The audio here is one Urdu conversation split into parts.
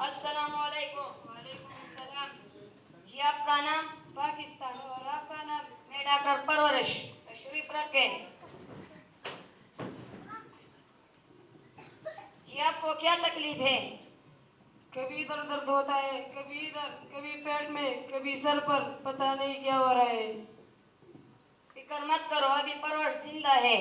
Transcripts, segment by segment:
السلام علیکم. وعلیکم السلام. جی آپ کا نام؟ پاکستان. اور آپ کا نام؟ میں ڈاکٹر پرورش. تشریف رکھیں. جی آپ کو کیا تکلیف ہے؟ کبھی ادھر درد ہوتا ہے، کبھی ادھر، کبھی پیٹ میں، کبھی سر پر، پتہ نہیں کیا ہو رہا ہے. فکر مت کرو، ابھی پرورش زندہ ہے.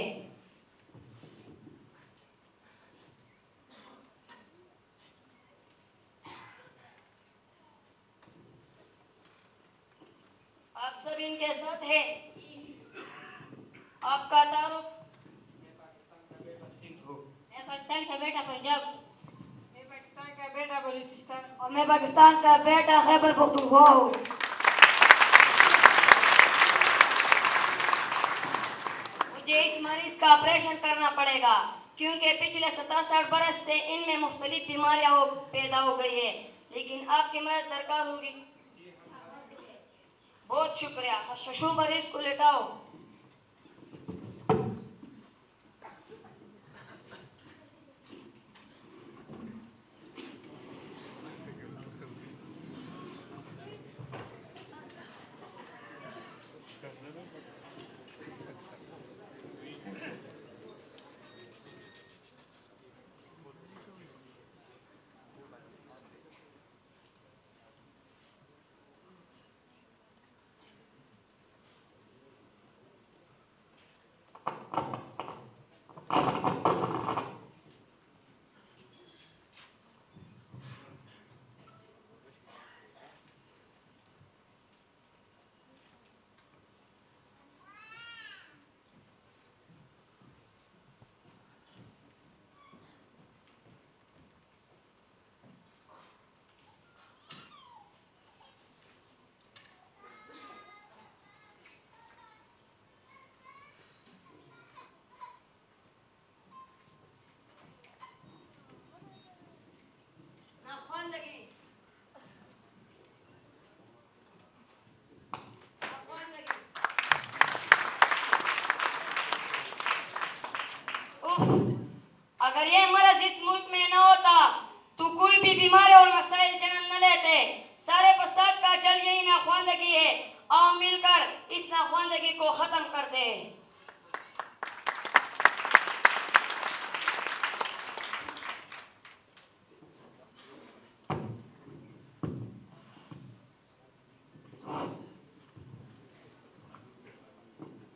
آپ سب ان کے ساتھ ہیں. آپ کا تعارف؟ میں پاکستان کا بیٹا پنجاب. میں پاکستان کا بیٹا بلوچستان. اور میں پاکستان کا بیٹا خیبر پختونخوا ہوں. مجھے اس مریض کا آپریشن کرنا پڑے گا کیونکہ پچھلے 67 برس سے ان میں مختلف بیماریاں پیدا ہو گئی ہیں، لیکن آپ کی مدد درکار ہوگی. بہت شکریہ. ششو مریض کو لٹاؤ. ناخواندگی. اگر یہ مرض اس ملک میں نہ ہوتا تو کوئی بھی بیماری اور مسائل جنم نہ لیتے. سارے فساد کا جل یہی ناخواندگی ہے. آؤ مل کر اس ناخواندگی کو ختم کرتے ہیں.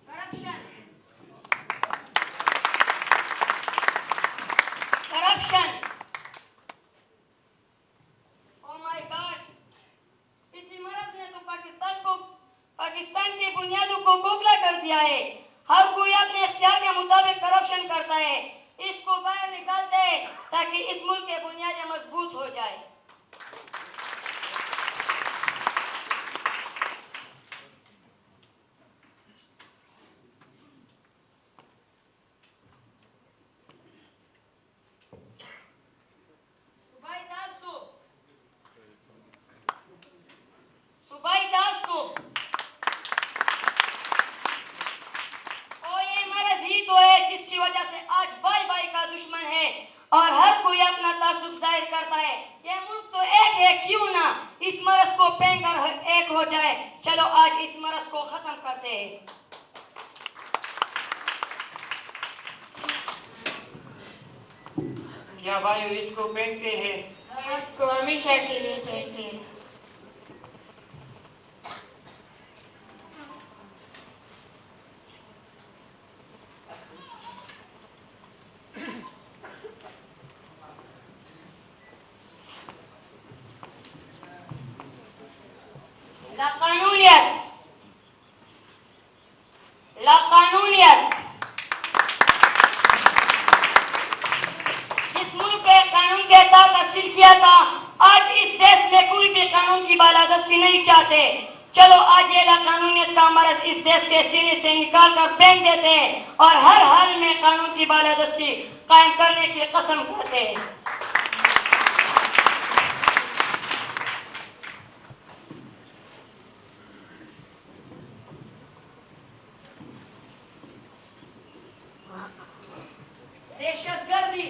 کرپشن. کرپشن. او مائی گاڈ. اسی مرض نے تو پاکستان کی بنیادوں کو کھوکھلا کر دیا ہے. ہر کوئی اپنے اختیار کے مطابق کرپشن کرتا ہے. اس کو باہر نکال دے تاکہ اس ملک کے بنیادیں مضبوط ہو جائے. صوبائی تعصب. صوبائی تعصب. اور یہ مرض ہی تو ہے جس کی وجہ سے آج بھائی بھائی کا دشمن ہے اور ہر کوئی اپنا تعصب ظاہر کرتا ہے. یہ ملک تو ایک ہے، کیوں نہ اس مرض کو پھینک کر ایک ہو جائے. چلو آج اس مرض کو ختم کرتے ہیں. کیا بھائیو اس کو پہنتے ہیں؟ اس کو ہمیشہ کے لیے پہنتے ہیں. لا قانونیت. لا قانونیت. جس ملک کے قانون کے تحت تحصیل کیا تھا، آج اس دیش میں کوئی بھی قانون کی بالادستی نہیں چاہتے. چلو آج یہ لا قانونیت کا مرض اس دیش کے سینے سے نکال کر پھینک دیتے ہیں اور ہر حال میں قانون کی بالادستی قائم کرنے کی قسم کھاتے ہیں. دہشت گردی.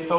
100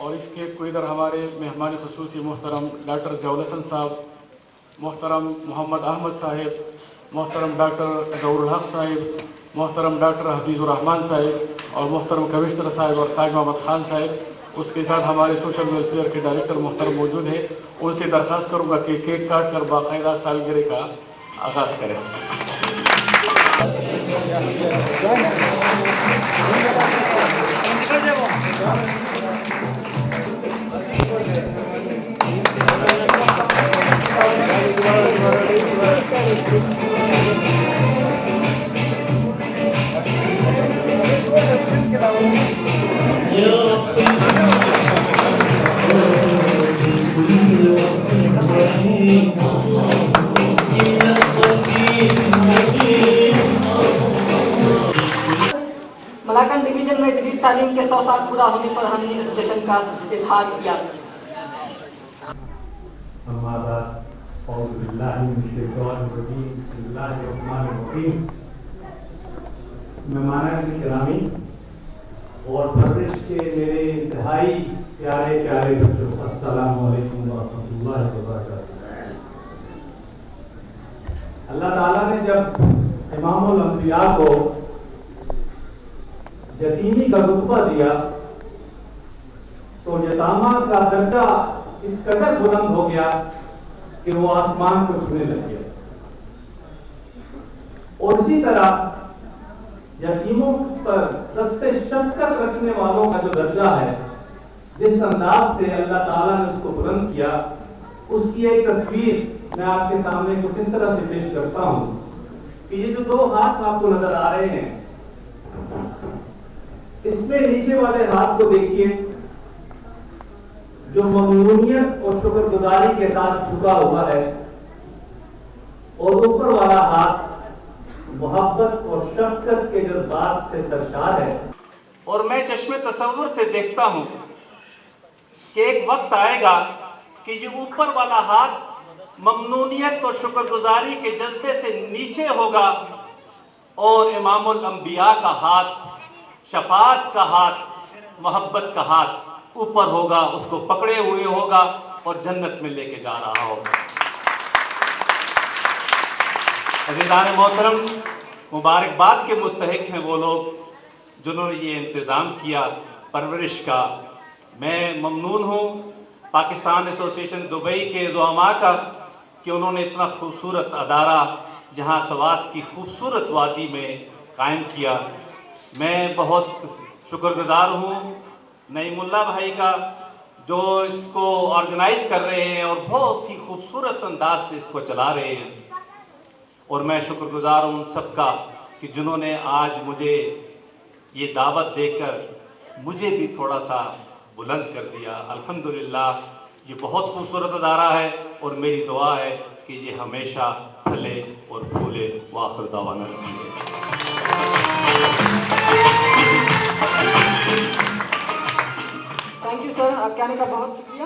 اور اس کیک کو ادھر ہمارے مہمان خصوصی محترم ڈاکٹر ضیاء الحسن صاحب، محترم محمد احمد صاحب، محترم ڈاکٹر ظہور الحق صاحب، محترم ڈاکٹر حفیظ الرحمان صاحب اور محترم کمشنر صاحب اور تاج محمد خان صاحب، اس کے ساتھ ہمارے سوشل ویلفیئر کے ڈائریکٹر محترم موجود ہیں، ان سے درخواست کروں گا کہ کیک کاٹ کر باقاعدہ سالگرہ کا آغاز کریں۔ ملاکنڈ ڈویژن میں جدید تعلیم کے 100 سال پورا ہونے پر ہم نے اس جشن کا اظہار کیا۔ مہمان گرامی اور پردیش کے میرے انتہائی پیارے پیارے بچوں، السلام علیکم ورحمۃ اللہ وبرکاتہ۔ اللہ تعالیٰ نے جب امام الانبیاء کو یتیمی کا رتبہ دیا تو یتامہ کا درجہ اس قدر بلند ہو گیا کہ وہ آسمان کو چھونے لگ گیا، اور اسی طرح یتیموں پر دست شفقت رکھنے والوں کا جو درجہ ہے، جس انداز سے اللہ تعالیٰ نے اس کو بلند کیا، اس کی ایک تصویر میں آپ کے سامنے کچھ اس طرح سے پیش کرتا ہوں کہ یہ جو 2 ہاتھ آپ کو نظر آ رہے ہیں، اس میں نیچے والے ہاتھ کو دیکھیے جو ممنونیت اور شکر گزاری کے ساتھ جھکا ہوا ہے، اور اوپر والا ہاتھ محبت اور شفقت کے جذبات سے سرشار ہے۔ اور میں چشم تصور سے دیکھتا ہوں کہ ایک وقت آئے گا کہ یہ اوپر والا ہاتھ ممنونیت اور شکر گزاری کے جذبے سے نیچے ہوگا، اور امام الانبیاء کا ہاتھ، شفاعت کا ہاتھ، محبت کا ہاتھ اوپر ہوگا، اس کو پکڑے ہوئے ہوگا اور جنت میں لے کے جا رہا ہوگا۔ عزیزان محترم، مبارکباد کے مستحق ہیں وہ لوگ جنہوں نے یہ انتظام کیا پرورش کا۔ میں ممنون ہوں پاکستان ایسوسیشن دبئی کے زعماء کا کہ انہوں نے اتنا خوبصورت ادارہ جہاں سوات کی خوبصورت وادی میں قائم کیا۔ میں بہت شکر گزار ہوں نعیم اللہ بھائی کا جو اس کو آرگنائز کر رہے ہیں اور بہت ہی خوبصورت انداز سے اس کو چلا رہے ہیں، اور میں شکر گزار ہوں ان سب کا کہ جنہوں نے آج مجھے یہ دعوت دے کر مجھے بھی تھوڑا سا بلند کر دیا۔ الحمدللہ یہ بہت خوبصورت ادارہ ہے، اور میری دعا ہے کہ یہ ہمیشہ پھلے اور پھولے۔ وآخر دعوانا تھینک یو سر، آپ کے آنے کا بہت شکریہ۔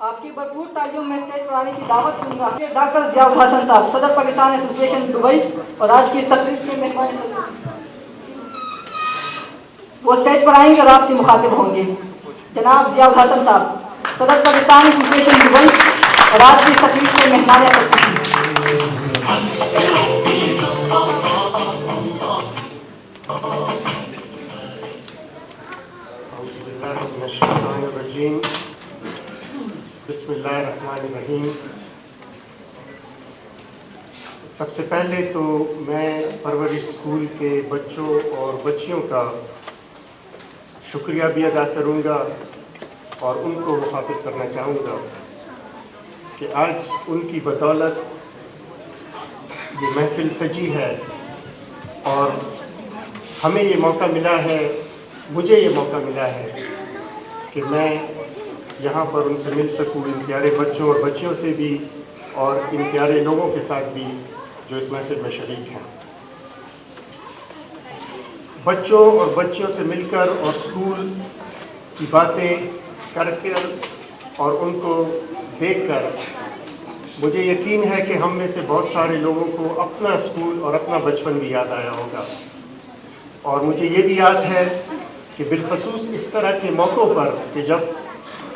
آپ کی بھرپور تعلیم میں اسٹیج پر آنے کی دعوت دوں گا ڈاکٹر ضیاء الحسن صاحب، صدر پاکستان ایسوسیشن دبئی، اور آج کی اس تقریب کے مہمان وہ اسٹیج پر آئیں گے اور آپ سے مخاطب ہوں گے۔ جناب ضیاء الحسن صاحب، صدر پاکستان ایسوسیشن دبئی، اور آج کی اس تقریب کے مہمان بسم اللہ الرحمن الرحیم۔ سب سے پہلے تو میں پرورش اسکول کے بچوں اور بچیوں کا شکریہ بھی ادا کروں گا، اور ان کو مخاطب کرنا چاہوں گا کہ آج ان کی بدولت یہ محفل سجی ہے، اور ہمیں یہ موقع ملا ہے، مجھے یہ موقع ملا ہے کہ میں یہاں پر ان سے مل سکوں، ان پیارے بچوں اور بچیوں سے بھی، اور ان پیارے لوگوں کے ساتھ بھی جو اس محفل میں شریک ہیں۔ بچوں اور بچیوں سے مل کر اور اسکول کی باتیں کر کر اور ان کو دیکھ کر مجھے یقین ہے کہ ہم میں سے بہت سارے لوگوں کو اپنا اسکول اور اپنا بچپن بھی یاد آیا ہوگا، اور مجھے یہ بھی یاد ہے کہ بالخصوص اس طرح کے موقعوں پر کہ جب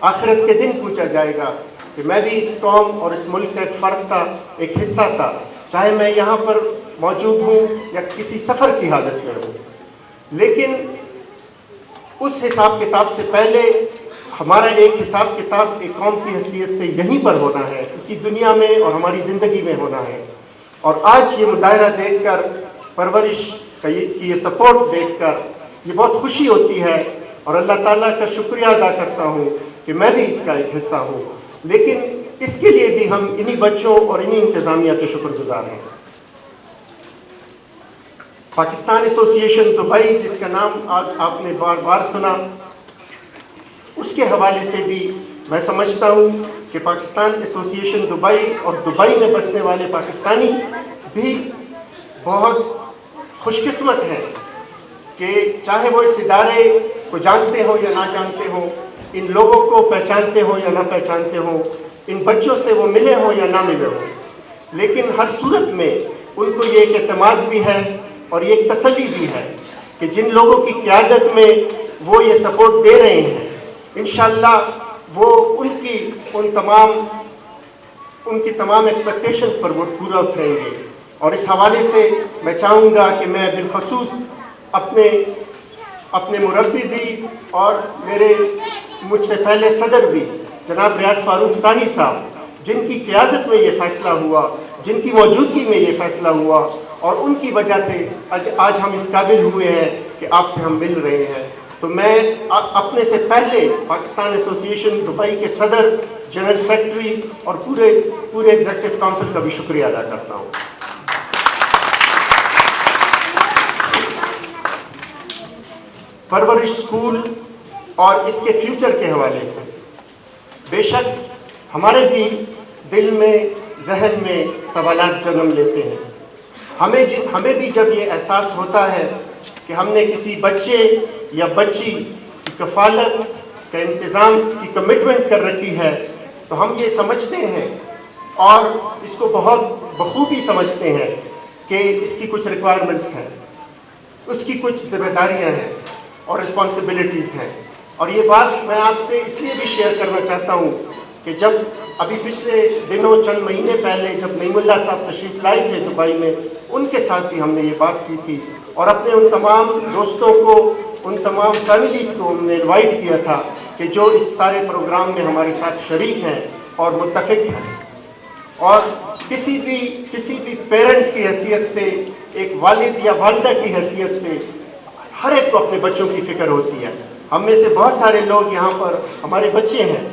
آخرت کے دن پوچھا جائے گا کہ میں بھی اس قوم اور اس ملک کا ایک فرد تھا، ایک حصہ تھا، چاہے میں یہاں پر موجود ہوں یا کسی سفر کی حالت میں ہوں۔ لیکن اس حساب کتاب سے پہلے ہمارا ایک حساب کتاب ایک قوم کی حیثیت سے یہیں پر ہونا ہے، اسی دنیا میں اور ہماری زندگی میں ہونا ہے۔ اور آج یہ مظاہرہ دیکھ کر، پرورش کی یہ سپورٹ دیکھ کر یہ بہت خوشی ہوتی ہے، اور اللہ تعالیٰ کا شکریہ ادا کرتا ہوں کہ میں بھی اس کا ایک حصہ ہوں۔ لیکن اس کے لیے بھی ہم انہی بچوں اور انہی انتظامیہ کے شکر گزار ہیں۔ پاکستان ایسوسی ایشن دبئی، جس کا نام آج آپ نے بار بار سنا، اس کے حوالے سے بھی میں سمجھتا ہوں کہ پاکستان ایسوسی ایشن دبئی اور دبئی میں بسنے والے پاکستانی بھی بہت خوش قسمت ہیں کہ چاہے وہ اس ادارے کو جانتے ہوں یا نہ جانتے ہوں، ان لوگوں کو پہچانتے ہوں یا نہ پہچانتے ہوں، ان بچوں سے وہ ملے ہوں یا نہ ملے ہوں، لیکن ہر صورت میں ان کو یہ ایک اعتماد بھی ہے اور یہ ایک تسلی بھی ہے کہ جن لوگوں کی قیادت میں وہ یہ سپورٹ دے رہے ہیں، انشاءاللہ وہ ان کی تمام ایکسپیکٹیشنز پر وہ پورا اتریں گے۔ اور اس حوالے سے میں چاہوں گا کہ میں بالخصوص اپنے مربی بھی اور مجھ سے پہلے صدر بھی جناب ریاض فاروق ثانی صاحب، جن کی قیادت میں یہ فیصلہ ہوا، جن کی موجودگی میں یہ فیصلہ ہوا، اور ان کی وجہ سے آج ہم اس قابل ہوئے ہیں کہ آپ سے ہم مل رہے ہیں۔ تو میں اپنے سے پہلے پاکستان ایسوسی ایشن دبئی کے صدر، جنرل سیکرٹری اور پورے ایگزیکٹو کونسل کا بھی شکریہ ادا کرتا ہوں۔ پرورش اسکول اور اس کے فیوچر کے حوالے سے بے شک ہمارے بھی دل میں، ذہن میں سوالات جنم لیتے ہیں۔ ہمیں بھی جب یہ احساس ہوتا ہے کہ ہم نے کسی بچے یا بچی کی کفالت کا انتظام کی کمٹمنٹ کر رکھی ہے، تو ہم یہ سمجھتے ہیں اور اس کو بہت بخوبی سمجھتے ہیں کہ اس کی کچھ ریکوائرمنٹس ہیں، اس کی کچھ ذمہ داریاں ہیں اور رسپانسبلٹیز ہیں۔ اور یہ بات میں آپ سے اس لیے بھی شیئر کرنا چاہتا ہوں کہ جب ابھی پچھلے دنوں چند مہینے پہلے جب نعیم اللہ صاحب تشریف لائے تھے دبئی میں، ان کے ساتھ بھی ہم نے یہ بات کی تھی، اور اپنے ان تمام دوستوں کو، ان تمام فیملیز کو ہم نے انوائٹ کیا تھا کہ جو اس سارے پروگرام میں ہمارے ساتھ شریک ہیں اور متفق ہیں۔ اور کسی بھی پیرنٹ کی حیثیت سے، ایک والد یا والدہ کی حیثیت سے ہر ایک کو اپنے بچوں کی فکر ہوتی ہے۔ ہم میں سے بہت سارے لوگ یہاں پر ہمارے بچے ہیں،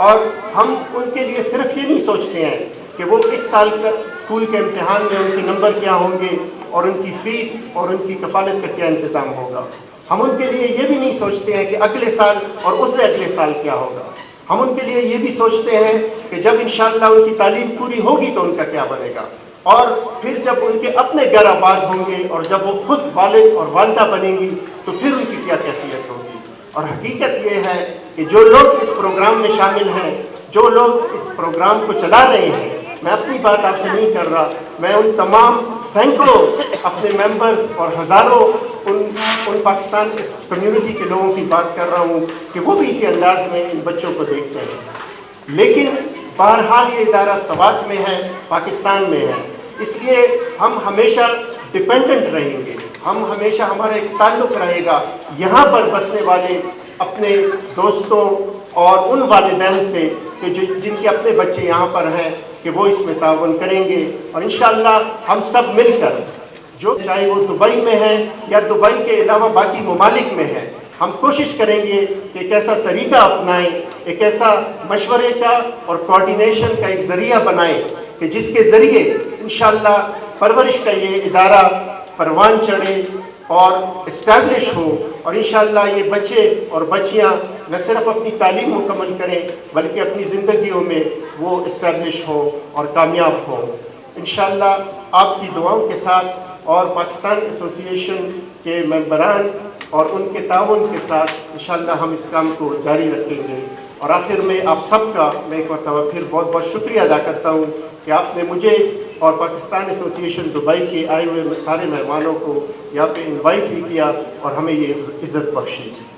اور ہم ان کے لیے صرف یہ نہیں سوچتے ہیں کہ وہ اس سال کا اسکول کے امتحان میں ان کے نمبر کیا ہوں گے اور ان کی فیس اور ان کی کفالت کا کیا انتظام ہوگا۔ ہم ان کے لیے یہ بھی نہیں سوچتے ہیں کہ اگلے سال اور اس سے اگلے سال کیا ہوگا۔ ہم ان کے لیے یہ بھی سوچتے ہیں کہ جب انشاءاللہ ان کی تعلیم پوری ہوگی تو ان کا کیا بنے گا، اور پھر جب ان کے اپنے گھر آباد ہوں گے اور جب وہ خود والد اور والدہ بنیں گی تو پھر ان کی کیا کیفیت ہوگی۔ اور حقیقت یہ ہے کہ جو لوگ اس پروگرام میں شامل ہیں، جو لوگ اس پروگرام کو چلا رہے ہیں، میں اپنی بات آپ سے نہیں کر رہا، میں ان تمام سینکڑوں اپنے ممبرز اور ہزاروں ان پاکستان اس کمیونٹی کے لوگوں کی بات کر رہا ہوں کہ وہ بھی اسی انداز میں ان بچوں کو دیکھتے ہیں۔ لیکن بہرحال یہ ادارہ سوات میں ہے، پاکستان میں ہے، اس لیے ہم ہمیشہ ڈپینڈنٹ رہیں گے، ہمارا ایک تعلق رہے گا یہاں پر بسنے والے اپنے دوستوں اور ان والدین سے کہ جن کے اپنے بچے یہاں پر ہیں، کہ وہ اس میں تعاون کریں گے۔ اور انشاءاللہ ہم سب مل کر، جو چاہے وہ دبئی میں ہیں یا دبئی کے علاوہ باقی ممالک میں ہیں، ہم کوشش کریں گے کہ ایک ایسا طریقہ اپنائیں، ایک ایسا مشورے کا اور کوارڈینیشن کا ایک ذریعہ بنائیں کہ جس کے ذریعے انشاءاللہ پرورش کا یہ ادارہ پروان چڑھے اور اسٹیبلش ہو، اور انشاءاللہ یہ بچے اور بچیاں نہ صرف اپنی تعلیم مکمل کریں بلکہ اپنی زندگیوں میں وہ اسٹیبلش ہو اور کامیاب ہو۔ انشاءاللہ آپ کی دعاؤں کے ساتھ اور پاکستان ایسوسی ایشن کے ممبران اور ان کے تعاون کے ساتھ انشاءاللہ ہم اس کام کو جاری رکھیں گے۔ اور آخر میں آپ سب کا میں ایک مرتبہ پھر بہت بہت شکریہ ادا کرتا ہوں کہ آپ نے مجھے اور پاکستان ایسوسی ایشن دبئی کے آئے ہوئے سارے مہمانوں کو یہاں پہ انوائٹ بھی کیا اور ہمیں یہ عزت بخشی۔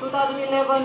2011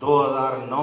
2009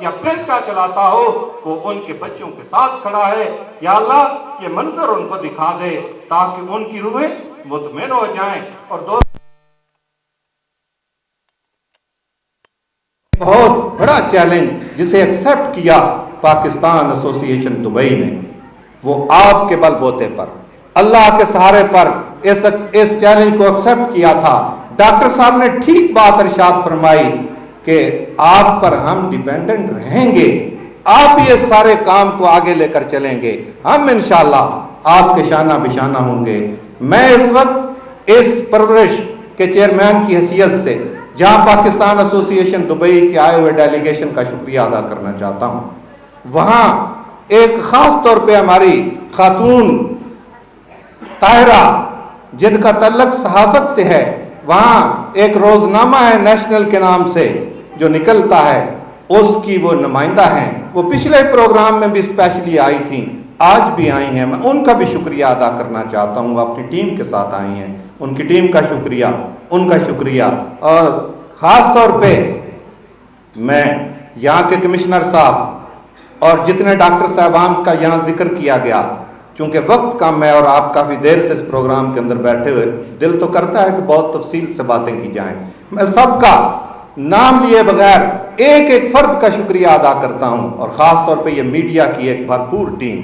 یا بیلچا چلاتا ہو وہ ان کے بچوں کے ساتھ کھڑا ہے. یا اللہ یہ منظر ان کو دکھا دے تاکہ ان کی روحیں مطمئن ہو جائیں. اور بہت بڑا چیلنج جسے ایکسیپٹ کیا پاکستان ایسوسی ایشن دبئی نے، وہ آپ کے بل بوتے پر، اللہ کے سہارے پر اس چیلنج کو ایکسیپٹ کیا تھا. ڈاکٹر صاحب نے ٹھیک بات ارشاد فرمائی کہ آپ پر ہم ڈیپینڈنٹ رہیں گے، آپ یہ سارے کام کو آگے لے کر چلیں گے، ہم انشاءاللہ آپ کے شانہ بشانہ ہوں گے. میں اس وقت اس پرورش کے چیئرمین کی حیثیت سے جہاں پاکستان ایسوسی ایشن دبئی کے آئے ہوئے ڈیلیگیشن کا شکریہ ادا کرنا چاہتا ہوں. وہاں ایک خاص طور پہ ہماری خاتون طاہرہ جن کا تعلق صحافت سے ہے، وہاں ایک روزنامہ ہے نیشنل کے نام سے جو نکلتا ہے، اس کی وہ نمائندہ ہیں. وہ پچھلے پروگرام میں بھی اسپیشلی آئی تھیں، آج بھی آئی ہیں. میں ان کا بھی شکریہ ادا کرنا چاہتا ہوں. وہ اپنی ٹیم کے ساتھ آئی ہیں، ان کی ٹیم کا شکریہ، ان کا شکریہ. اور خاص طور پہ میں یہاں کے کمشنر صاحب اور جتنے ڈاکٹر صاحبان کا یہاں ذکر کیا گیا، چونکہ وقت کم ہے اور آپ کافی دیر سے اس پروگرام کے اندر بیٹھے ہوئے، دل تو کرتا ہے کہ بہت تفصیل سے باتیں کی جائیں. میں سب کا نام لیے بغیر ایک ایک فرد کا شکریہ ادا کرتا ہوں، اور خاص طور پہ یہ میڈیا کی ایک بھرپور ٹیم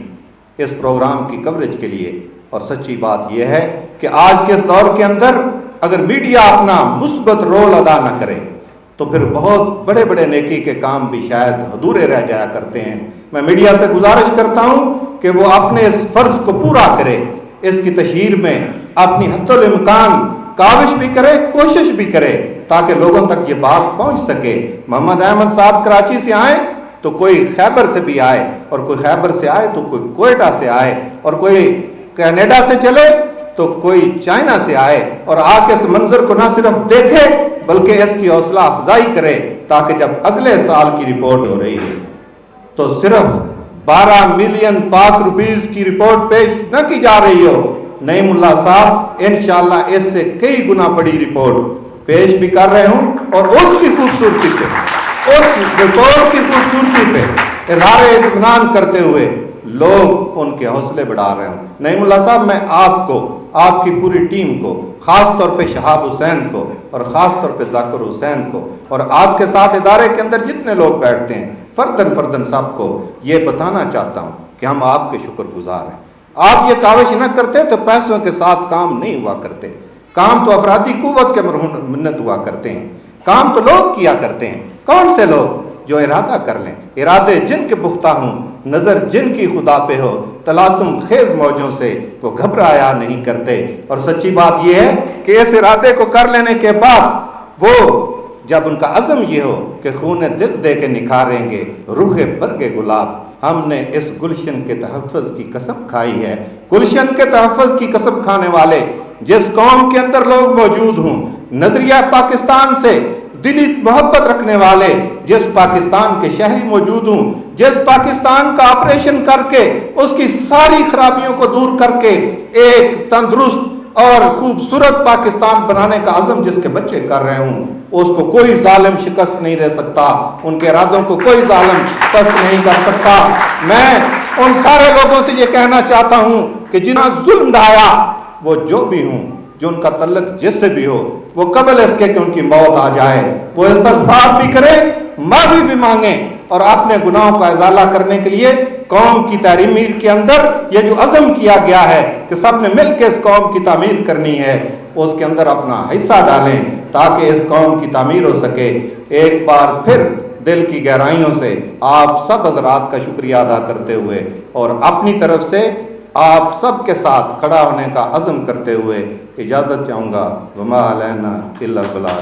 اس پروگرام کی کوریج کے لیے. اور سچی بات یہ ہے کہ آج کے اس دور کے اندر اگر میڈیا اپنا مثبت رول ادا نہ کرے تو پھر بہت بڑے بڑے نیکی کے کام بھی شاید ادھورے رہ جایا کرتے ہیں. میں میڈیا سے گزارش کرتا ہوں کہ وہ اپنے اس فرض کو پورا کرے، اس کی تشہیر میں اپنی حد الامکان کاوش بھی کرے، کوشش بھی کرے، تاکہ لوگوں تک یہ بات پہنچ سکے. محمد احمد صاحب کراچی سے آئے تو کوئی خیبر سے بھی آئے، اور کوئی خیبر سے آئے تو کوئی کوئٹہ سے آئے، اور کوئی کینیڈا سے چلے تو کوئی چائنا سے آئے، اور آ کے اس منظر کو نہ صرف دیکھے بلکہ اس کی حوصلہ افزائی کرے، تاکہ جب اگلے سال کی رپورٹ ہو رہی ہے تو صرف 12 ملین پاک روپیز کی رپورٹ پیش نہ کی جا رہی ہو. نعیم اللہ صاحب انشاءاللہ اس سے کئی گنا بڑی رپورٹ پیش بھی کر رہے ہوں، اور اس کی خوبصورتی پہ، اس رپورٹ کی خوبصورتی پہ اظہار اطمینان کرتے ہوئے لوگ ان کے حوصلے بڑھا رہے ہوں. نعیم اللہ صاحب، میں آپ کو، آپ کی پوری ٹیم کو، خاص طور پہ شہاب حسین کو اور خاص طور پہ ذاکر حسین کو، اور آپ کے ساتھ ادارے کے اندر جتنے لوگ بیٹھتے ہیں فردن سب کو یہ بتانا چاہتا ہوں کہ ہم آپ کے شکر گزار ہیں. آپ یہ کاوش نہ کرتے تو پیسوں کے ساتھ کام نہیں ہوا کرتے. کام تو افرادی قوت کے منت ہوا کرتے ہیں، کام تو لوگ کیا کرتے ہیں. کون سے لوگ؟ جو ارادہ کر لیں. ارادے جن کے پختہ ہوں، نظر جن کی خدا پہ ہو، تلاطم خیز موجوں سے وہ گھبرایا نہیں کرتے. اور سچی بات یہ ہے کہ اس ارادے کو کر لینے کے بعد وہ جب ان کا عزم یہ ہو کہ خون دل دے کے نکھاریں گے روح برگ گلاب. ہم نے اس گلشن کے تحفظ کی قسم کھائی ہے. گلشن کے تحفظ کی قسم کھانے والے جس قوم کے اندر لوگ موجود ہوں، نظریہ پاکستان سے دلی محبت رکھنے والے جس پاکستان کے شہری موجود ہوں، جس پاکستان کا آپریشن کر کے اس کی ساری خرابیوں کو دور کر کے ایک تندرست اور خوبصورت پاکستان بنانے کا عزم جس کے بچے کر رہے ہوں، اس کو کوئی ظالم شکست نہیں دے سکتا، ان کے ارادوں کو کوئی ظالم پست نہیں کر سکتا. میں ان سارے لوگوں سے یہ کہنا چاہتا ہوں کہ جنہاں ظلم ڈھایا، وہ جو بھی ہوں، جو ان کا تعلق جس سے بھی ہو، وہ قبل اس کے کہ ان کی موت آ جائے وہ استغفار بھی کرے، معافی بھی مانگیں، اور اپنے گناہوں کا ازالہ کرنے کے لیے قوم کی تعمیر کے اندر یہ جو عزم کیا گیا ہے کہ سب نے مل کے اس قوم کی تعمیر کرنی ہے، اس کے اندر اپنا حصہ ڈالیں تاکہ اس قوم کی تعمیر ہو سکے. ایک بار پھر دل کی گہرائیوں سے آپ سب حضرات کا شکریہ ادا کرتے ہوئے اور اپنی طرف سے آپ سب کے ساتھ کھڑا ہونے کا عزم کرتے ہوئے اجازت چاہوں گا. وما علینا الا البلاغ.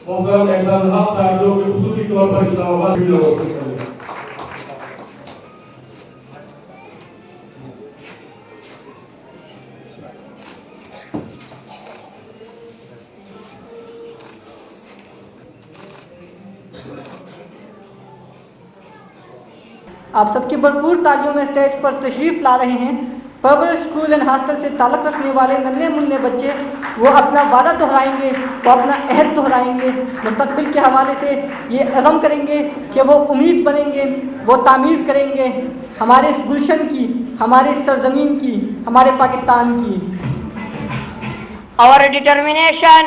محترم احسان الحق صاحب جو کہ خصوصی طور پر اسلام آباد بھی لوگوں کو آپ سب کی بھرپور تالیوں میں اسٹیج پر تشریف لا رہے ہیں پبلک اسکول اینڈ ہاسٹل سے تعلق رکھنے والے ننھے منھے بچے وہ اپنا وعدہ دہرائیں گے، وہ اپنا عہد دہرائیں گے، مستقبل کے حوالے سے یہ عزم کریں گے کہ وہ امید بنیں گے، وہ تعمیر کریں گے ہمارے اس گلشن کی، ہمارے اس سرزمین کی، ہمارے پاکستان کی۔ Our determination,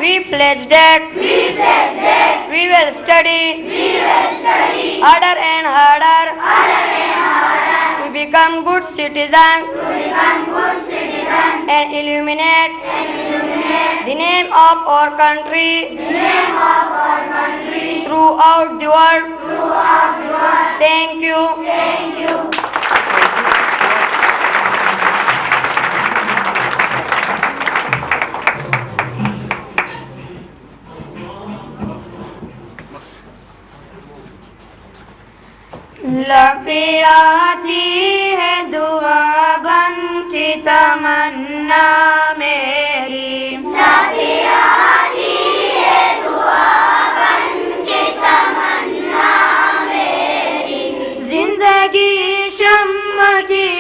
we pledge that we will study harder and harder to become good citizens and illuminate the name of our country throughout the world. Thank you. لبیں آتی ہے دعا بن کی تمنا میری، لبیں آتی ہے دعا بن کی تمنا میری، زندگی شمع کی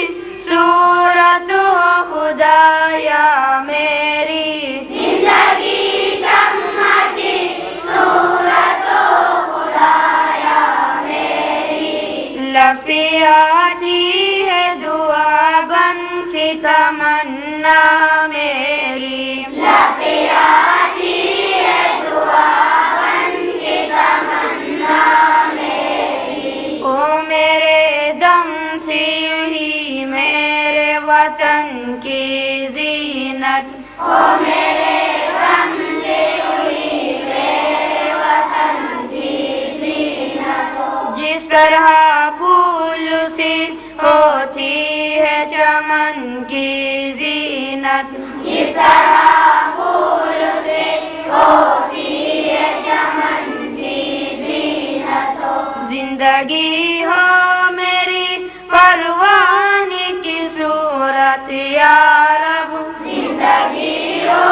صورت ہو خدایا میری، زندگی شمع کی صورت ہو خدایا میری، لبیں آتی ہے دعا بن کی تمنا میری، لبیں آتی ہے دعا بن کی تمنا میری، او میرے دم سے ہی میرے وطن کی زینت، او میرے دم سے ہوئی میرے وطن کی زینت، جس طرح پھول سے ہوتی ہے چمن کی زینت، جس طرح پھول سے ہوتی ہے چمن کی زینت، زندگی ہو میری پروانی کی صورت یا رب، زندگی ہو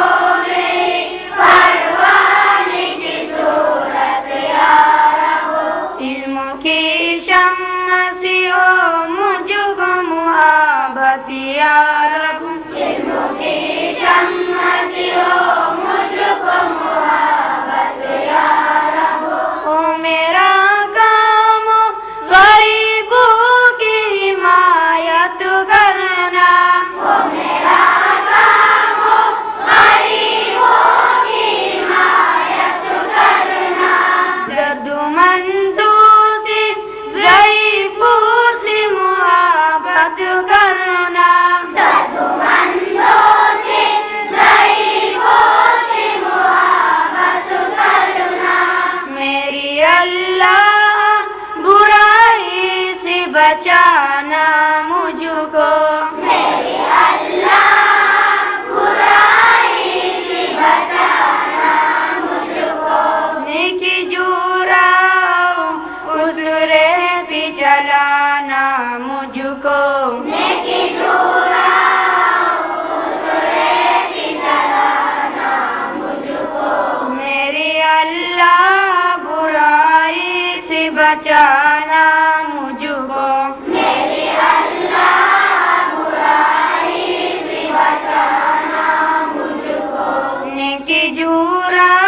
میری پروانی کی صورت یا رب، علم کی شمع سے ہو مجھ کو محبت یا رب، علم کی شمع سے ہو مجھ کو محبت یا رب، او میرا کام غریبوں کی حمایت کرنا، او میرا کام غریبوں کی حمایت کرنا، دردمندوں سے ضعیفوں سے محبت کرنا، دردمندوں سے ضعیفوں سے محبت کرنا، میری اللہ برائی سے بچانا مجھ کو، میری اللہ برائی سے بچانا مجھ کو، نیکی جو راہ اس راہ پہ چلانا مجھ کو، نیکی جو راہ اس راہ پہ چلانا مجھ کو، میری اللہ برائی سے بچانا مجھ کو، میری اللہ برائی سے بچانا مجھ کو، نیکی جو راہ